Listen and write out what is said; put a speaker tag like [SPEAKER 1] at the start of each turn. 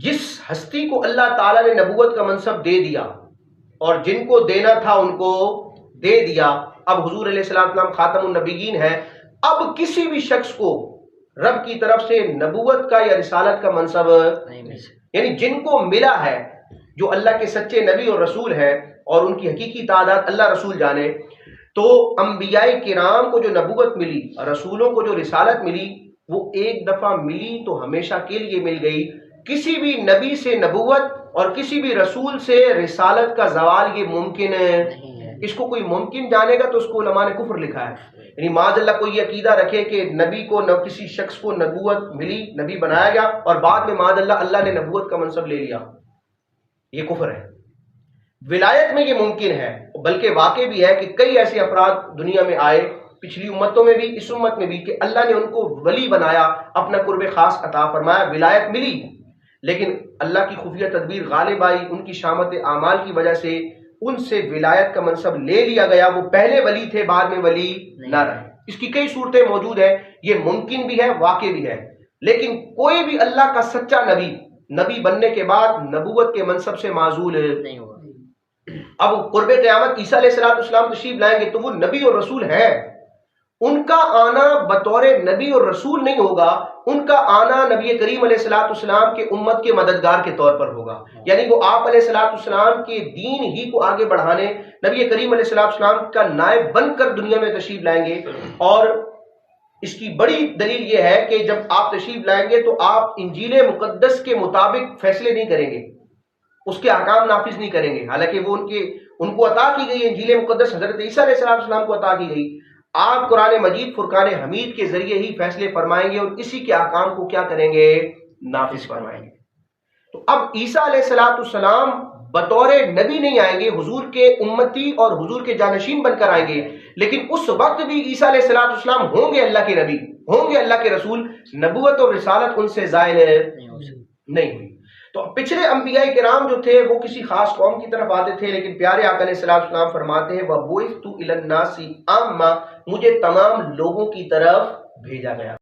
[SPEAKER 1] جس ہستی کو اللہ تعالیٰ نے نبوت کا منصب دے دیا اور جن کو دینا تھا ان کو دے دیا، اب حضور علیہ السلام خاتم النبیین ہیں، اب کسی بھی شخص کو رب کی طرف سے نبوت کا یا رسالت کا منصب نہیں مل سکتا۔ یعنی جن کو ملا ہے، جو اللہ کے سچے نبی اور رسول ہیں، اور ان کی حقیقی تعداد اللہ رسول جانے، تو انبیاء کرام کو جو نبوت ملی، رسولوں کو جو رسالت ملی، وہ ایک دفعہ ملی تو ہمیشہ کے لیے مل گئی۔ کسی بھی نبی سے نبوت اور کسی بھی رسول سے رسالت کا زوال یہ ممکن نہیں ہے۔ اس کو کوئی ممکن جانے گا تو اس کو علماء نے کفر لکھا ہے۔ یعنی معاذ اللہ کوئی یہ عقیدہ رکھے کہ نبی کو کسی شخص کو نبوت ملی، نبی بنایا گیا اور بعد میں معاذ اللہ نے نبوت کا منصب لے لیا، یہ کفر ہے۔ ولایت میں یہ ممکن ہے، بلکہ واقع بھی ہے کہ کئی ایسے افراد دنیا میں آئے، پچھلی امتوں میں بھی، اس امت میں بھی، کہ اللہ نے ان کو ولی بنایا، اپنا قرب خاص عطا فرمایا، ولایت ملی، لیکن اللہ کی خفیہ تدبیر غالب آئی، ان کی شامت اعمال کی وجہ سے ان سے ولایت کا منصب لے لیا گیا۔ وہ پہلے ولی تھے، بعد میں ولی نہ رہے۔ اس کی کئی صورتیں موجود ہیں، یہ ممکن بھی ہے، واقع بھی ہے۔ لیکن کوئی بھی اللہ کا سچا نبی بننے کے بعد نبوت کے منصب سے معزول نہیں ہوگا۔ اب قرب قیامت عیسیٰ علیہ السلام تشریف لائیں گے تو وہ نبی اور رسول ہے، ان کا آنا بطور نبی اور رسول نہیں ہوگا، ان کا آنا نبی کریم علیہ السلام کے امت کے مددگار کے طور پر ہوگا۔ یعنی وہ آپ علیہ السلام کے دین ہی کو آگے بڑھانے نبی کریم علیہ السلام کا نائب بن کر دنیا میں تشریف لائیں گے۔ اور اس کی بڑی دلیل یہ ہے کہ جب آپ تشریف لائیں گے تو آپ انجیل مقدس کے مطابق فیصلے نہیں کریں گے، اس کے احکام نافذ نہیں کریں گے، حالانکہ وہ ان کو عطا کی گئی انجیل مقدس حضرت عیسیٰ علیہ السلام کو عطا کی گئی۔ آپ قرآن مجید فرقان حمید کے ذریعے ہی فیصلے فرمائیں گے اور اسی کے احکام کو کیا کریں گے؟ نافذ فرمائیں گے۔ تو اب عیسیٰ علیہ السلام بطور نبی نہیں آئیں گے، حضور کے امتی اور حضور کے جانشین بن کر آئیں گے، لیکن اس وقت بھی عیسیٰ علیہ السلام ہوں گے اللہ کے نبی، ہوں گے اللہ کے رسول، نبوت اور رسالت ان سے زائل نہیں ہوئی۔ تو پچھلے انبیاء کرام جو تھے وہ کسی خاص قوم کی طرف آتے تھے، لیکن پیارے آقا علیہ السلام فرماتے ہیں وَبُعِثْتُ إِلَى النَّاسِ عَامَّةً، مجھے تمام لوگوں کی طرف بھیجا گیا۔